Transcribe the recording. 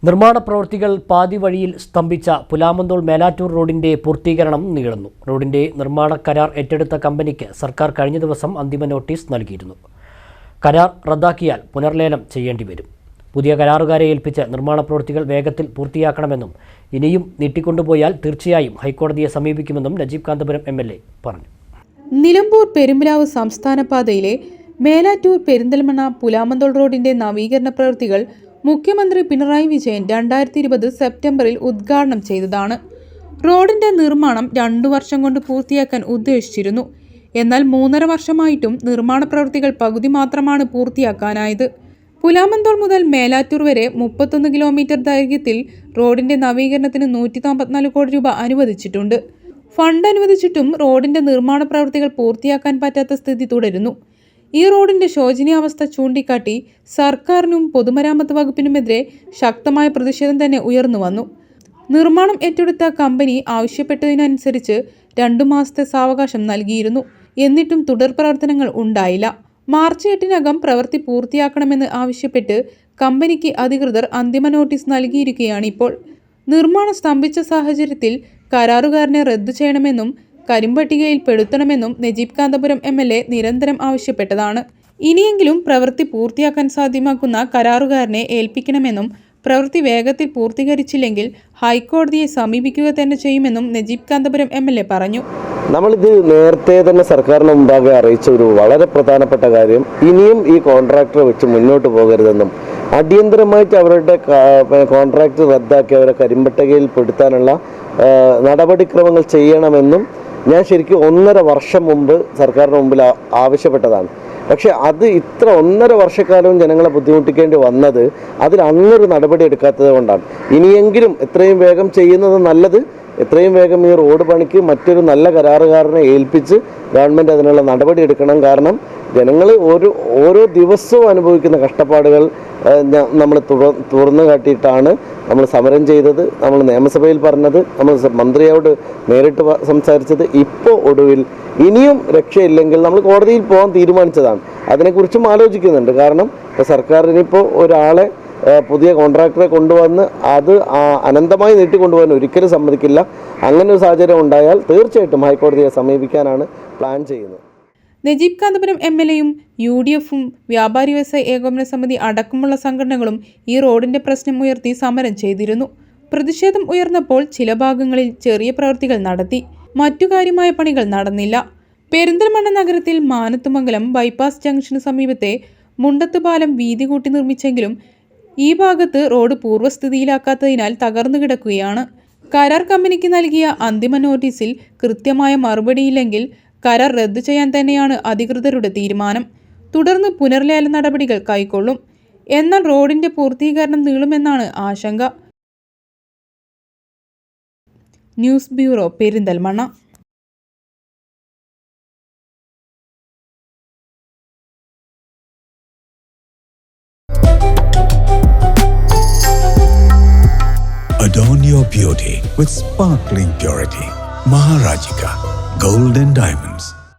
നിർമ്മാണ പ്രവൃത്തികൾ പാതി വഴിയിൽ സ്തംഭിച്ച പുലാമന്തോൾ മേലാറ്റൂർ റോഡിന്റെ പൂർത്തീകരണം നീളുന്നു. റോഡിന്റെ നിർമ്മാണ കരാർ ഏറ്റെടുത്ത കമ്പനിക്ക് സർക്കാർ കഴിഞ്ഞ ദിവസം അന്തിമ നോട്ടീസ് നൽകിയിരുന്നു. കരാർ റദ്ദാക്കിയാൽ പുനർലേലം ചെയ്യേണ്ടി വരും. പുതിയ കരാറുകാരെ ഏൽപ്പിച്ച് നിർമ്മാണ പ്രവൃത്തികൾ വേഗത്തിൽ പൂർത്തിയാക്കണമെന്നും ഇനിയും നീട്ടിക്കൊണ്ടുപോയാൽ തീർച്ചയായും ഹൈക്കോടതിയെ സമീപിക്കുമെന്നും നജീബ് കാന്തപുരം MLA പറഞ്ഞു. നിലമ്പൂർ പെരുമ്പിലാവ് സംസ്ഥാന പാതയിലെ മേലാറ്റൂർ പെരിന്തൽമണ്ണ പുലാമന്തോൾ റോഡിന്റെ നവീകരണ പ്രവൃത്തികൾ മുഖ്യമന്ത്രി പിണറായി വിജയൻ 2020 സെപ്റ്റംബറിൽ ഉദ്ഘാടനം ചെയ്തതാണ്. റോഡിന്റെ നിർമ്മാണം 2 വർഷം കൊണ്ട് പൂർത്തിയാക്കാൻ ഉദ്ദേശിച്ചിരുന്നു. എന്നാൽ 3.5 വർഷമായിട്ടും നിർമ്മാണ പ്രവൃത്തികൾ പകുതി മാത്രമാണ് പൂർത്തിയാക്കാനായത്. പുലാമന്തോൾ മുതൽ മേലാറ്റൂർ വരെ 31 കിലോമീറ്റർ ദൈർഘ്യത്തിൽ റോഡിന്റെ നവീകരണത്തിന് 194 കോടി രൂപ അനുവദിച്ചിട്ടുണ്ട്. ഫണ്ട് അനുവദിച്ചിട്ടും റോഡിന്റെ നിർമ്മാണ പ്രവൃത്തികൾ പൂർത്തിയാക്കാൻ പറ്റാത്ത സ്ഥിതി തുടരുന്നു. ഈ റോഡിന്റെ ശോചനീയാവസ്ഥ ചൂണ്ടിക്കാട്ടി സർക്കാരിനും പൊതുമരാമത്ത് വകുപ്പിനുമെതിരെ ശക്തമായ പ്രതിഷേധം തന്നെ ഉയർന്നു വന്നു. നിർമ്മാണം ഏറ്റെടുത്ത കമ്പനി ആവശ്യപ്പെട്ടതിനനുസരിച്ച് 2 മാസത്തെ സാവകാശം നൽകിയിരുന്നു. എന്നിട്ടും തുടർ പ്രവർത്തനങ്ങൾ ഉണ്ടായില്ല. മാർച്ച് 8-നകം പ്രവൃത്തി പൂർത്തിയാക്കണമെന്ന് ആവശ്യപ്പെട്ട് കമ്പനിക്ക് അധികൃതർ അന്തിമ നോട്ടീസ് നൽകിയിരിക്കുകയാണിപ്പോൾ. നിർമ്മാണം സ്തംഭിച്ച സാഹചര്യത്തിൽ കരാറുകാരനെ റദ്ദു ചെയ്യണമെന്നും കരിമ്പട്ടികയിൽ പെടുത്തണമെന്നും നജീബ് കാന്തപുരം MLA നിരന്തരം ആവശ്യപ്പെട്ടതാണ്. ഇനിയെങ്കിലും പ്രവൃത്തി പൂർത്തിയാക്കാൻ സാധ്യമാക്കുന്ന കരാറുകാരനെ ഏൽപ്പിക്കണമെന്നും പ്രവൃത്തി വേഗത്തിൽ പൂർത്തീകരിച്ചില്ലെങ്കിൽ ഹൈക്കോടതിയെ സമീപിക്കുക തന്നെ ചെയ്യുമെന്നും നജീബ് കാന്തപുരം MLA പറഞ്ഞു. നമ്മളിത് നേരത്തെ തന്നെ സർക്കാരിന് മുമ്പാകെ അറിയിച്ച ഒരു വളരെ പ്രധാനപ്പെട്ട കാര്യം, ഇനിയും ഈ കോൺട്രാക്ടറെ വെച്ച് മുന്നോട്ട് പോകരുതെന്നും അടിയന്തരമായിട്ട് അവരുടെ കോൺട്രാക്ട് റദ്ദാക്കി അവരെ കരിമ്പട്ടികയിൽ പെടുത്താനുള്ള നടപടിക്രമങ്ങൾ ചെയ്യണമെന്നും ഞാൻ ശരിക്കും 1.5 വർഷം മുമ്പ് സർക്കാരിന് മുമ്പിൽ ആവശ്യപ്പെട്ടതാണ്. പക്ഷേ അത് ഇത്ര 1.5 വർഷക്കാലവും ജനങ്ങളെ ബുദ്ധിമുട്ടിക്കേണ്ടി വന്നത് അതിൽ അന്നൊരു നടപടി എടുക്കാത്തത് കൊണ്ടാണ്. ഇനിയെങ്കിലും എത്രയും വേഗം ചെയ്യുന്നത് നല്ലത്. എത്രയും വേഗം ഈ റോഡ് പണിക്ക് മറ്റൊരു നല്ല കരാറുകാരനെ ഏൽപ്പിച്ച് ഗവൺമെൻറ് അതിനുള്ള നടപടി എടുക്കണം. കാരണം ജനങ്ങൾ ഓരോ ദിവസവും അനുഭവിക്കുന്ന കഷ്ടപ്പാടുകൾ നമ്മൾ തുറന്നു കാട്ടിയിട്ടാണ് നമ്മൾ സമരം ചെയ്തത്, നമ്മൾ നിയമസഭയിൽ പറഞ്ഞത്, നമ്മൾ മന്ത്രിയോട് നേരിട്ട് സംസാരിച്ചത്. ഇപ്പോൾ ഒടുവിൽ ഇനിയും രക്ഷയില്ലെങ്കിൽ നമ്മൾ കോടതിയിൽ പോകാൻ തീരുമാനിച്ചതാണ്. അതിനെക്കുറിച്ചും ആലോചിക്കുന്നുണ്ട്. കാരണം ഇപ്പോൾ സർക്കാർ ഇനിയിപ്പോൾ ഒരാളെ പുതിയ കോൺട്രാക്ടറെ കൊണ്ടുവന്ന് അത് അനന്തമായി നീട്ടിക്കൊണ്ടുപോകാൻ ഒരിക്കലും സമ്മതിക്കില്ല. അങ്ങനെ ഒരു സാഹചര്യം ഉണ്ടായാൽ തീർച്ചയായിട്ടും ഹൈക്കോടതിയെ സമീപിക്കാനാണ് പ്ലാൻ ചെയ്യുന്നത്. നജീബ് കാന്തപുരം MLAയും UDFും വ്യാപാരി വ്യവസായ ഏകോപന സമിതി അടക്കമുള്ള സംഘടനകളും ഈ റോഡിന്റെ പ്രശ്നം ഉയർത്തി സമരം ചെയ്തിരുന്നു. പ്രതിഷേധം ഉയർന്നപ്പോൾ ചില ഭാഗങ്ങളിൽ ചെറിയ പ്രവൃത്തികൾ നടത്തി. മറ്റു കാര്യമായ പണികൾ നടന്നില്ല. പെരിന്തൽമണ്ണ നഗരത്തിൽ മാനത്തുമംഗലം ബൈപ്പാസ് ജംഗ്ഷന് സമീപത്തെ മുണ്ടത്ത് പാലം വീതി കൂട്ടി നിർമ്മിച്ചെങ്കിലും ഈ ഭാഗത്ത് റോഡ് പൂർവ്വസ്ഥിതിയിലാക്കാത്തതിനാൽ തകർന്നു കിടക്കുകയാണ്. കരാർ കമ്പനിക്ക് നൽകിയ അന്തിമ നോട്ടീസിൽ കൃത്യമായ മറുപടിയില്ലെങ്കിൽ കരാർ റദ്ദു ചെയ്യാൻ തന്നെയാണ് അധികൃതരുടെ തീരുമാനം. തുടർന്ന് പുനർലേല നടപടികൾ കൈക്കൊള്ളും. എന്നാൽ റോഡിന്റെ പൂർത്തീകരണം നീളുമെന്നാണ് ആശങ്ക. News bureau, Perinthalmanna. Adorn your beauty with sparkling purity. Maharajika Gold and Diamonds.